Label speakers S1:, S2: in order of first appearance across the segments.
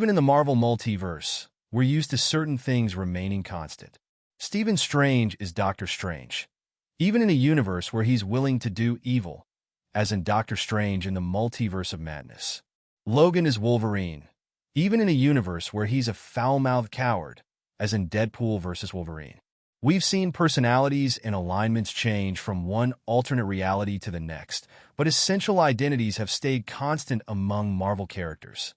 S1: Even in the Marvel multiverse, we're used to certain things remaining constant. Stephen Strange is Doctor Strange, even in a universe where he's willing to do evil, as in Doctor Strange in the Multiverse of Madness. Logan is Wolverine, even in a universe where he's a foul-mouthed coward, as in Deadpool vs. Wolverine. We've seen personalities and alignments change from one alternate reality to the next, but essential identities have stayed constant among Marvel characters.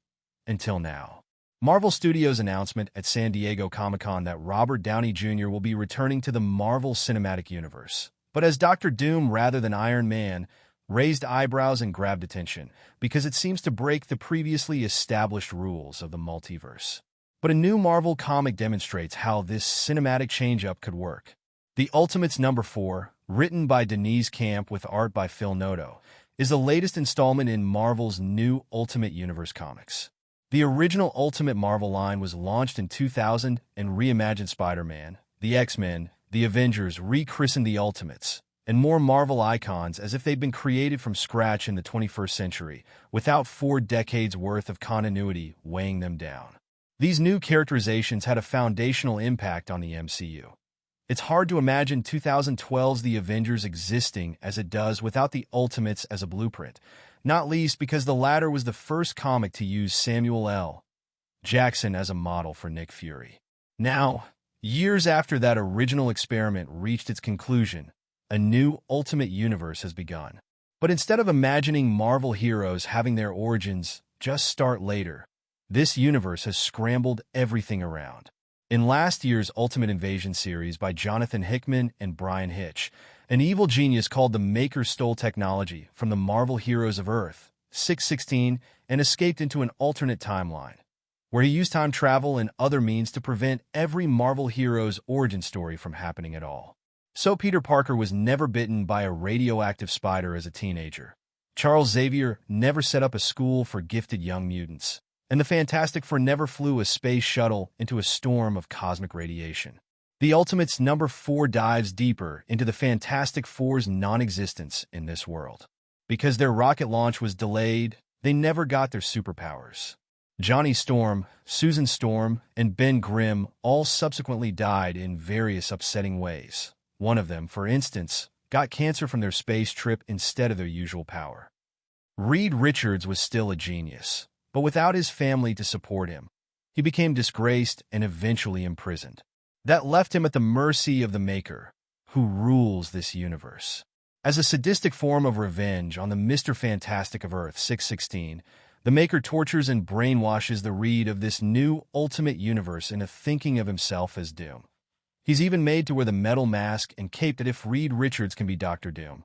S1: Until now. Marvel Studios' announcement at San Diego Comic-Con that Robert Downey Jr. will be returning to the Marvel Cinematic Universe, but as Doctor Doom rather than Iron Man, raised eyebrows and grabbed attention, because it seems to break the previously established rules of the multiverse. But a new Marvel comic demonstrates how this cinematic change-up could work. The Ultimates #4, written by Denise Camp with art by Phil Noto, is the latest installment in Marvel's new Ultimate Universe comics. The original Ultimate Marvel line was launched in 2000 and reimagined Spider-Man, the X-Men, the Avengers, rechristened the Ultimates, and more Marvel icons as if they'd been created from scratch in the 21st century, without 4 decades worth of continuity weighing them down. These new characterizations had a foundational impact on the MCU. It's hard to imagine 2012's The Avengers existing as it does without the Ultimates as a blueprint, not least because the latter was the first comic to use Samuel L. Jackson as a model for Nick Fury. Now, years after that original experiment reached its conclusion, a new Ultimate Universe has begun. But instead of imagining Marvel heroes having their origins just start later, this universe has scrambled everything around. In last year's Ultimate Invasion series by Jonathan Hickman and Brian Hitch, an evil genius called the Maker stole technology from the Marvel heroes of Earth, 616, and escaped into an alternate timeline, where he used time travel and other means to prevent every Marvel hero's origin story from happening at all. So Peter Parker was never bitten by a radioactive spider as a teenager. Charles Xavier never set up a school for gifted young mutants, and the Fantastic Four never flew a space shuttle into a storm of cosmic radiation. The Ultimates #4 dives deeper into the Fantastic Four's non-existence in this world. Because their rocket launch was delayed, they never got their superpowers. Johnny Storm, Susan Storm, and Ben Grimm all subsequently died in various upsetting ways. One of them, for instance, got cancer from their space trip instead of their usual power. Reed Richards was still a genius, but without his family to support him, he became disgraced and eventually imprisoned. That left him at the mercy of the Maker, who rules this universe. As a sadistic form of revenge on the Mr. Fantastic of Earth, 616, the Maker tortures and brainwashes the Reed of this new Ultimate Universe into thinking of himself as Doom. He's even made to wear the metal mask and cape that if Reed Richards can be Dr. Doom,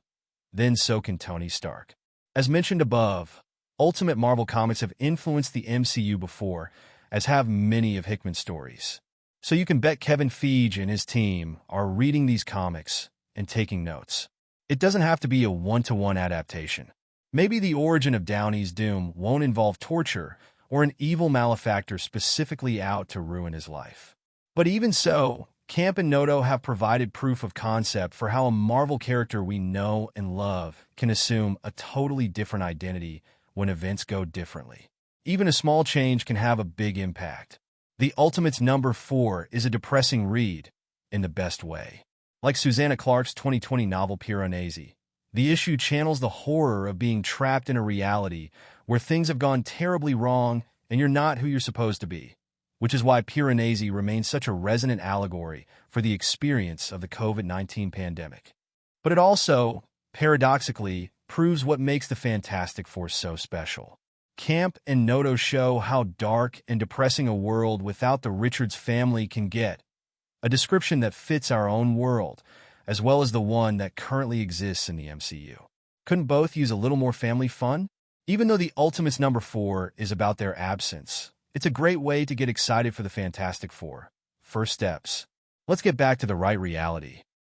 S1: then so can Tony Stark. As mentioned above, Ultimate Marvel comics have influenced the MCU before, as have many of Hickman's stories. So you can bet Kevin Feige and his team are reading these comics and taking notes. It doesn't have to be a one-to-one adaptation. Maybe the origin of Downey's Doom won't involve torture or an evil malefactor specifically out to ruin his life. But even so, Camp and Noto have provided proof of concept for how a Marvel character we know and love can assume a totally different identity when events go differently. Even a small change can have a big impact. The Ultimates #4 is a depressing read, in the best way. Like Susanna Clarke's 2020 novel Piranesi, the issue channels the horror of being trapped in a reality where things have gone terribly wrong and you're not who you're supposed to be, which is why Piranesi remains such a resonant allegory for the experience of the COVID-19 pandemic. But it also, paradoxically, proves what makes the Fantastic Four so special. Camp and Noto show how dark and depressing a world without the Richards family can get, a description that fits our own world, as well as the one that currently exists in the MCU. Couldn't both use a little more family fun? Even though the Ultimates #4 is about their absence, it's a great way to get excited for the Fantastic Four. First steps. Let's get back to the right reality.